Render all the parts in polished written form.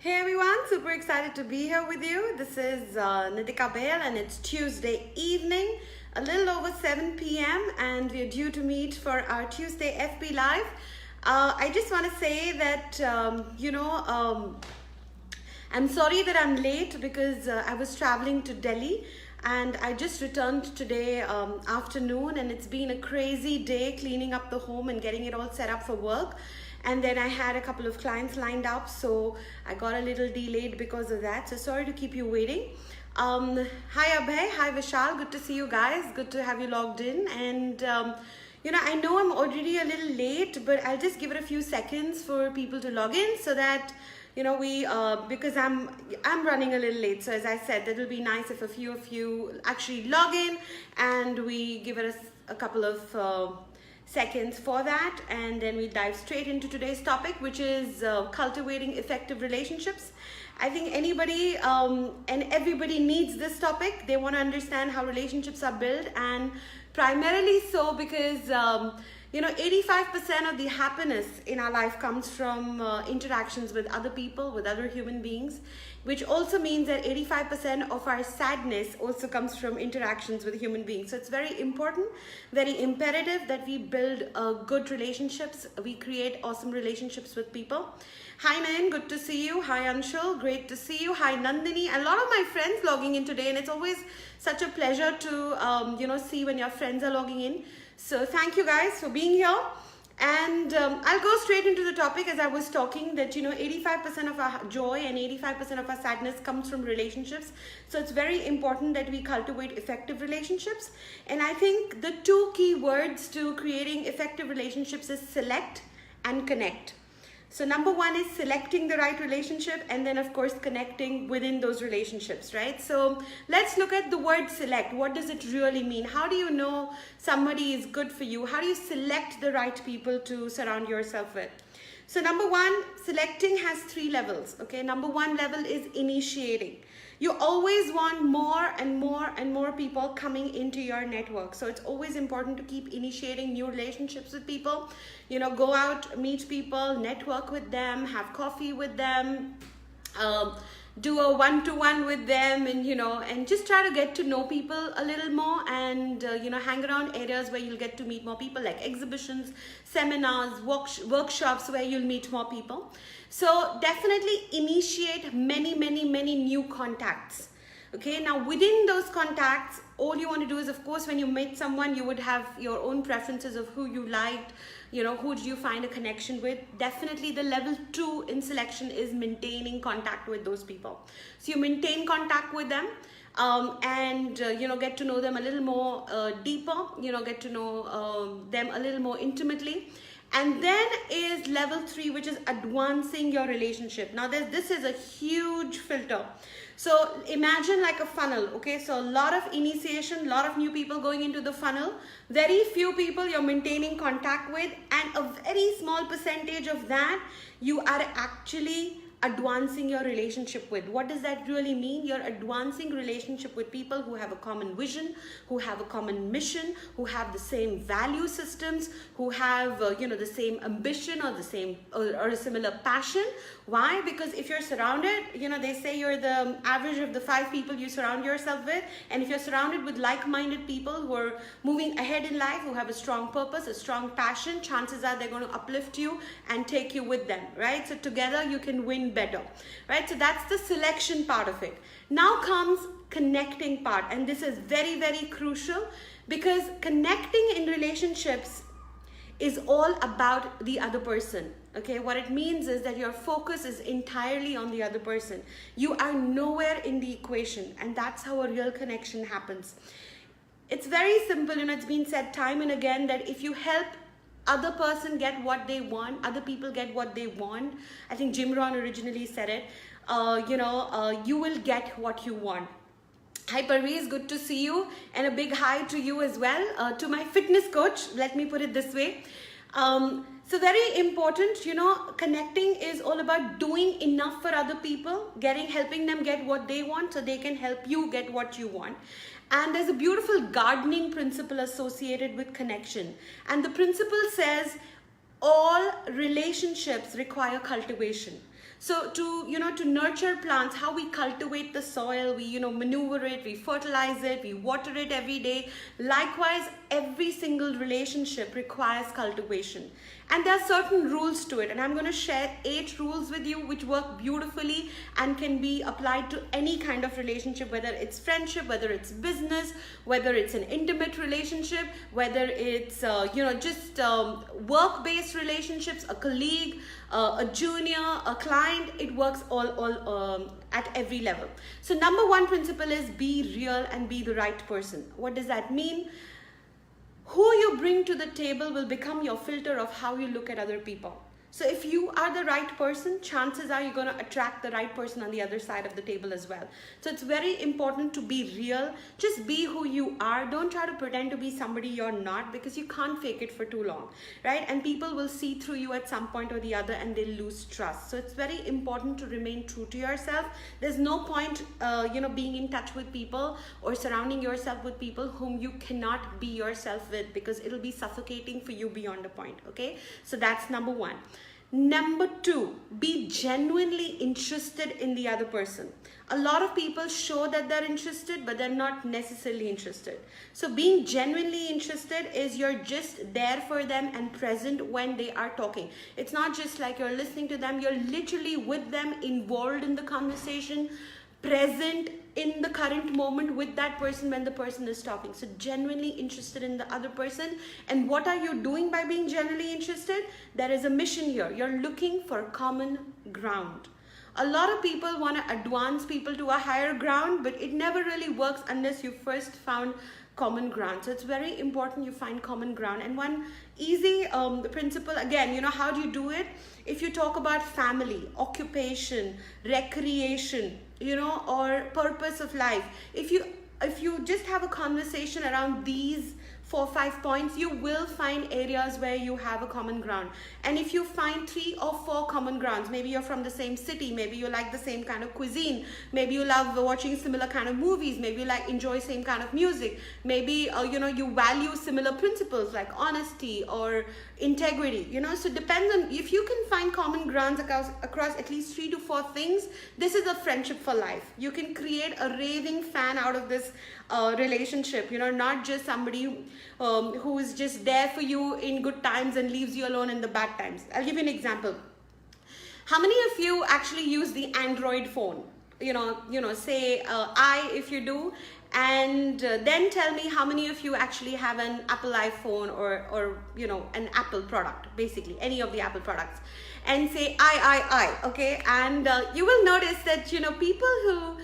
Hey everyone, super excited to be here with you. This is Nidhika Bahl and it's Tuesday evening, a little over 7 p.m. and we're due to meet for our Tuesday FB Live. I just want to say that, I'm sorry that I'm late because I was traveling to Delhi and I just returned today afternoon, and it's been a crazy day cleaning up the home and getting it all set up for work. And then I had a couple of clients lined up, so I got a little delayed because of that. So sorry to keep you waiting. Hi Abhay, hi Vishal, good to see you guys. Good to have you logged in. And I know I'm already a little late, but I'll just give it a few seconds for people to log in so that because I'm running a little late. So as I said, that will be nice if a few of you actually log in and we give it a couple of seconds for that, and then we dive straight into today's topic, which is cultivating effective relationships. I think anybody and everybody needs this topic. They want to understand how relationships are built, and primarily so because 85% of the happiness in our life comes from interactions with other people, with other human beings, which also means that 85% of our sadness also comes from interactions with human beings. So it's very important, very imperative that we build good relationships. We create awesome relationships with people. Hi Nayan, good to see you. Hi Anshul, great to see you. Hi Nandini. A lot of my friends logging in today, and it's always such a pleasure to see when your friends are logging in. So thank you guys for being here. And I'll go straight into the topic. As I was talking, that 85% of our joy and 85% of our sadness comes from relationships. So it's very important that we cultivate effective relationships. And I think the two key words to creating effective relationships is select and connect. So number one is selecting the right relationship, and then of course connecting within those relationships, right? So let's look at the word select. What does it really mean? How do you know somebody is good for you? How do you select the right people to surround yourself with? So number one, selecting has 3 levels, okay? Number 1 level is initiating. You always want more and more and more people coming into your network. So it's always important to keep initiating new relationships with people. Go out, meet people, network with them, have coffee with them, do a one-to-one with them, and just try to get to know people a little more, and hang around areas where you'll get to meet more people, like exhibitions, seminars, workshops where you'll meet more people. So definitely initiate many new contacts. Okay, now within those contacts, all you want to do is, of course, when you meet someone, you would have your own preferences of who you liked, who do you find a connection with. Definitely the level 2 in selection is maintaining contact with those people. So you maintain contact with them and get to know them a little more deeper, get to know them a little more intimately. And then is level 3, which is advancing your relationship. Now this is a huge filter. So imagine like a funnel, okay? So a lot of initiation, a lot of new people going into the funnel, very few people you're maintaining contact with, and a very small percentage of that you are actually advancing your relationship with. What does that really mean? You're advancing relationship with people who have a common vision, who have a common mission, who have the same value systems, who have the same ambition or the same or a similar passion. Why? Because if you're surrounded, they say you're the average of the 5 people you surround yourself with, and if you're surrounded with like-minded people who are moving ahead in life, who have a strong purpose, a strong passion, chances are they're going to uplift you and take you with them, right? So together you can win better, right? So that's the selection part of it. Now comes connecting part, and this is very crucial, because connecting in relationships is all about the other person. Okay, what it means is that your focus is entirely on the other person. You are nowhere in the equation, and that's how a real connection happens. It's very simple, it's been said time and again that if you help other person get what they want, other people get what they want. I think Jim Rohn originally said it. You will get what you want. Hi Parveez, good to see you, and a big hi to you as well. To my fitness coach, let me put it this way. So very important, connecting is all about doing enough for other people, helping them get what they want so they can help you get what you want. And there's a beautiful gardening principle associated with connection. And the principle says all relationships require cultivation. So to nurture plants, how we cultivate the soil, we maneuver it, we fertilize it, we water it every day. Likewise, every single relationship requires cultivation. And there are certain rules to it, and I'm going to share 8 rules with you which work beautifully and can be applied to any kind of relationship, whether it's friendship, whether it's business, whether it's an intimate relationship, whether it's just work-based relationships, a colleague, a junior, a client. It works all at every level. So number 1 principle is be real and be the right person. What does that mean? Who you bring to the table will become your filter of how you look at other people. So if you are the right person, chances are you're going to attract the right person on the other side of the table as well. So it's very important to be real. Just be who you are. Don't try to pretend to be somebody you're not, because you can't fake it for too long, right? And people will see through you at some point or the other and they'll lose trust. So it's very important to remain true to yourself. There's no point, being in touch with people or surrounding yourself with people whom you cannot be yourself with, because it'll be suffocating for you beyond a point, okay? So that's number 1. Number 2, be genuinely interested in the other person. A lot of people show that they're interested, but they're not necessarily interested. So being genuinely interested is you're just there for them and present when they are talking. It's not just like you're listening to them, you're literally with them, involved in the conversation, present in the current moment with that person when the person is talking. So genuinely interested in the other person. And what are you doing by being genuinely interested? There is a mission here. You're looking for common ground. A lot of people want to advance people to a higher ground, but it never really works unless you first found common ground. So it's very important you find common ground. And one easy principle, again, how do you do it? If you talk about family, occupation, recreation, or purpose of life, if you just have a conversation around these 4 or 5 points, you will find areas where you have a common ground. And if you find 3 or 4 common grounds, maybe you're from the same city, maybe you like the same kind of cuisine, maybe you love watching similar kind of movies, maybe you enjoy same kind of music, maybe you value similar principles like honesty or integrity, so it depends on, if you can find common grounds across at least 3 to 4 things, this is a friendship for life. You can create a raving fan out of this relationship, not just somebody who is just there for you in good times and leaves you alone in the bad times. I'll give you an example. How many of you actually use the Android phone? Say I if you do, and then tell me how many of you actually have an Apple iPhone or an Apple product, basically any of the Apple products, and say I, okay? And you will notice that people who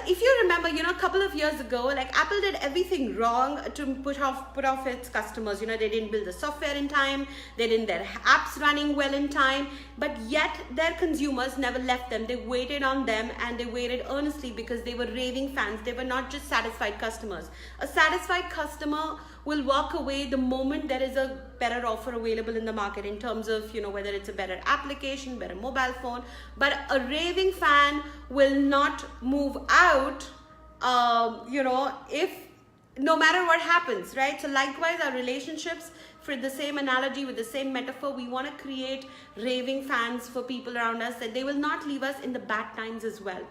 if you remember, a couple of years ago, Apple did everything wrong to put off its customers. They didn't build the software in time, they didn't their apps running well in time, but yet their consumers never left them. They waited on them and they waited earnestly because they were raving fans. They were not just satisfied customers. A satisfied customer will walk away the moment there is a better offer available in the market in terms of, whether it's a better application, better mobile phone. But a raving fan will not move out, if no matter what happens, right? So likewise, our relationships, for the same analogy, with the same metaphor, we want to create raving fans for people around us that they will not leave us in the bad times as well.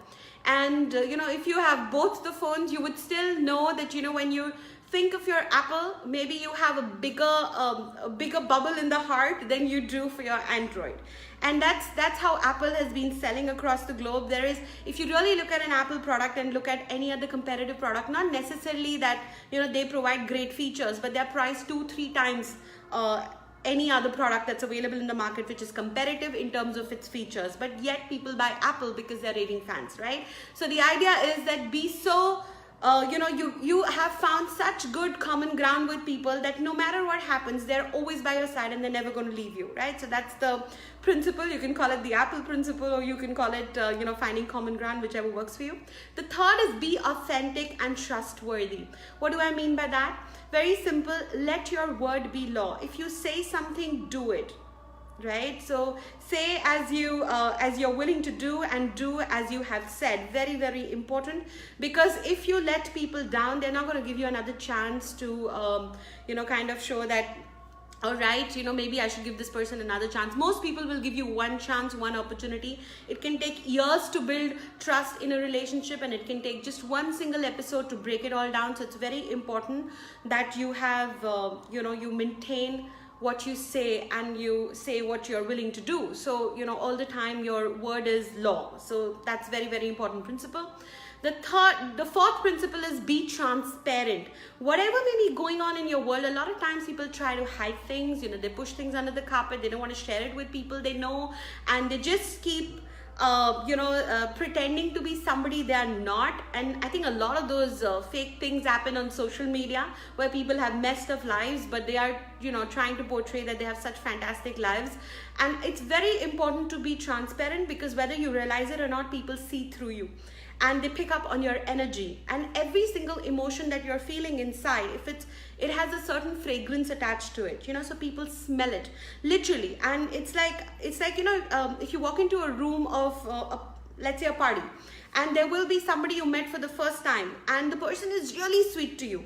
And, if you have both the phones, you would still know that, when you think of your Apple, maybe you have a bigger bubble in the heart than you do for your Android. And that's how Apple has been selling across the globe. There is, if you really look at an Apple product and look at any other competitive product, not necessarily that they provide great features, but they're priced 2-3 times any other product that's available in the market, which is competitive in terms of its features. But yet people buy Apple because they're raving fans, right? So the idea is that be so you have found such good common ground with people that no matter what happens, they're always by your side and they're never going to leave you, right? So that's the principle. You can call it the Apple principle, or you can call it, finding common ground, whichever works for you. The third is be authentic and trustworthy. What do I mean by that? Very simple. Let your word be law. If you say something, do it. Right? So say as you're willing to do, and do as you have said. Very, very important, because if you let people down, they're not going to give you another chance to kind of show that all right, maybe I should give this person another chance. Most people will give you one chance, one opportunity. It can take years to build trust in a relationship, and it can take just one single episode to break it all down. So it's very important that you have, you maintain what you say, and you say what you're willing to do. So, all the time your word is law. So that's very, very important principle. The fourth principle is be transparent. Whatever may be going on in your world, a lot of times people try to hide things, they push things under the carpet. They don't want to share it with people they know, and they just keep pretending to be somebody they are not. And I think a lot of those fake things happen on social media, where people have messed up lives, but they are trying to portray that they have such fantastic lives. And it's very important to be transparent, because whether you realize it or not, people see through you, and they pick up on your energy, and every single emotion that you're feeling inside, if it has a certain fragrance attached to it, so people smell it literally. And it's like if you walk into a room of let's say a party, and there will be somebody you met for the first time, and the person is really sweet to you,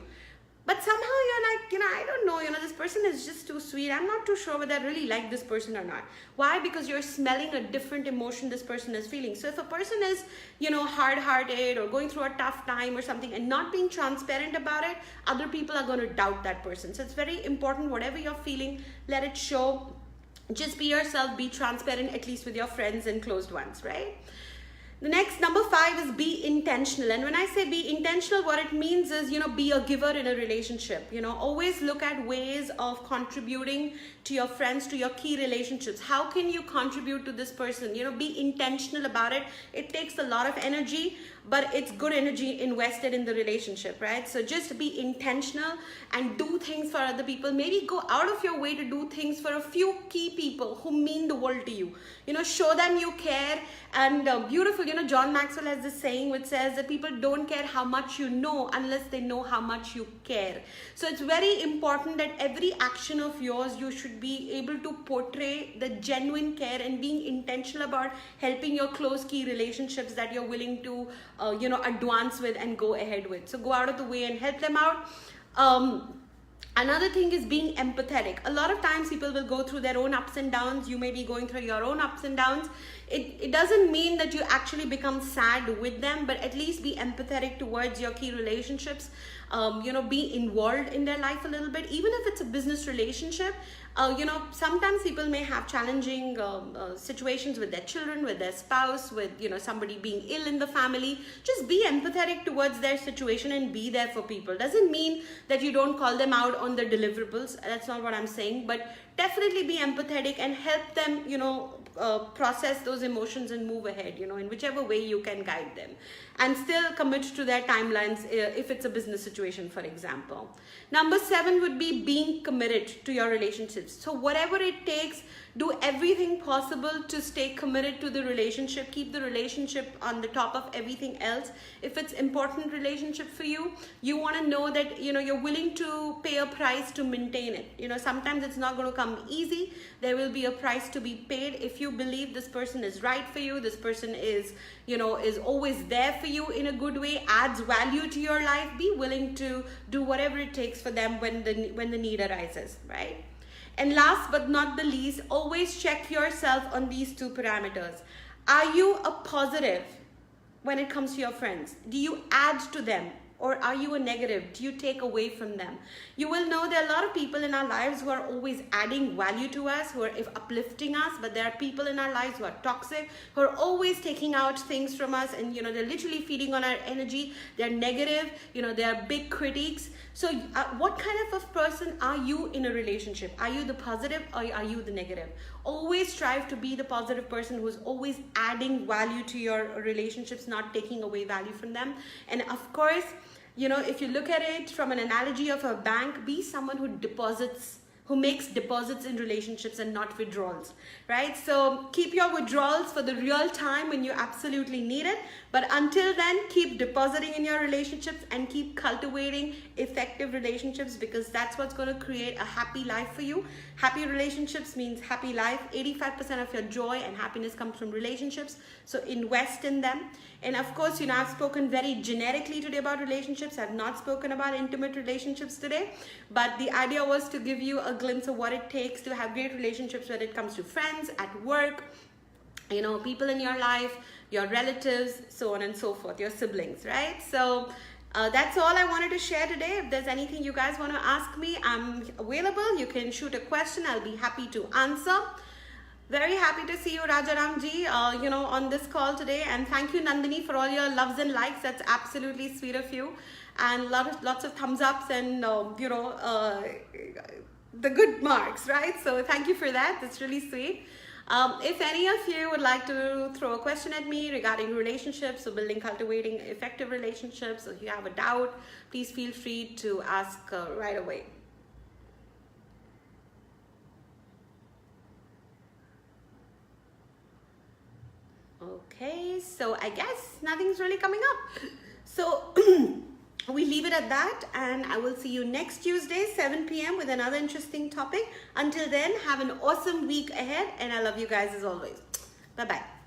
but somehow you're like, I don't know, this person is just too sweet. I'm not too sure whether I really like this person or not. Why? Because you're smelling a different emotion this person is feeling. So if a person is, hard-hearted or going through a tough time or something, and not being transparent about it, other people are going to doubt that person. So it's very important, whatever you're feeling, let it show. Just be yourself, be transparent, at least with your friends and closed ones, right? The next, number 5, is be intentional. And when I say be intentional, what it means is, be a giver in a relationship. Always look at ways of contributing to your friends, to your key relationships. How can you contribute to this person? Be intentional about it. It takes a lot of energy, but it's good energy invested in the relationship, right? So just be intentional and do things for other people. Maybe go out of your way to do things for a few key people who mean the world to you. Show them you care. And beautiful, John Maxwell has this saying which says that people don't care how much you know unless they know how much you care. So it's very important that every action of yours, you should be able to portray the genuine care and being intentional about helping your close key relationships that you're willing to advance with and go ahead with. So go out of the way and help them out. Another thing is being empathetic. A lot of times people will go through their own ups and downs. You may be going through your own ups and downs. It doesn't mean that you actually become sad with them, but at least be empathetic towards your key relationships. Be involved in their life a little bit, even if it's a business relationship. Sometimes people may have challenging situations with their children, with their spouse, with somebody being ill in the family. Just be empathetic towards their situation and be there for people. Doesn't mean that you don't call them out on their deliverables. That's not what I'm saying, but definitely be empathetic and help them process those emotions and move ahead, in whichever way you can guide them, and still commit to their timelines if it's a business situation, for example. Number 7 would be being committed to your relationships. So whatever it takes, do everything possible to stay committed to the relationship. Keep the relationship on the top of everything else. If it's important relationship for you, you want to know that you're willing to pay a price to maintain it. Sometimes it's not going to come easy. There will be a price to be paid. If you believe this person is right for you, this person is always there for you in a good way, adds value to your life, be willing to do whatever it takes for them when the need arises, right? And last but not the least, always check yourself on these 2 parameters. Are you a positive when it comes to your friends? Do you add to them? Or are you a negative? Do you take away from them? You will know there are a lot of people in our lives who are always adding value to us, who are uplifting us, but there are people in our lives who are toxic, who are always taking out things from us, and they're literally feeding on our energy. They're negative, they are big critiques. So what kind of a person are you in a relationship? Are you the positive or are you the negative? Always strive to be the positive person who's always adding value to your relationships, not taking away value from them. And of course, if you look at it from an analogy of a bank, be someone who makes deposits in relationships and not withdrawals, right? So keep your withdrawals for the real time when you absolutely need it. But until then, keep depositing in your relationships and keep cultivating effective relationships, because that's what's going to create a happy life for you. Happy relationships means happy life. 85% of your joy and happiness comes from relationships. So invest in them. And of course, I've spoken very generically today about relationships. I've not spoken about intimate relationships today, but the idea was to give you a glimpse of what it takes to have great relationships when it comes to friends, at work, you know, people in your life, your relatives, so on and so forth, your siblings, right? So that's all I wanted to share today. If there's anything you guys want to ask me, I'm available. You can shoot a question. I'll be happy to answer. Very happy to see you, Rajaramji, you know, on this call today. And thank you, Nandini, for all your loves and likes. That's absolutely sweet of you. And lots of thumbs ups and, you know, the good marks, right? So thank you for that. That's really sweet. If any of you would like to throw a question at me regarding relationships or building, cultivating effective relationships, or if you have a doubt, please feel free to ask right away. Okay, so I guess nothing's really coming up. So we leave it at that, and I will see you next Tuesday, 7 p.m. with another interesting topic. Until then, have an awesome week ahead, and I love you guys as always. Bye-bye.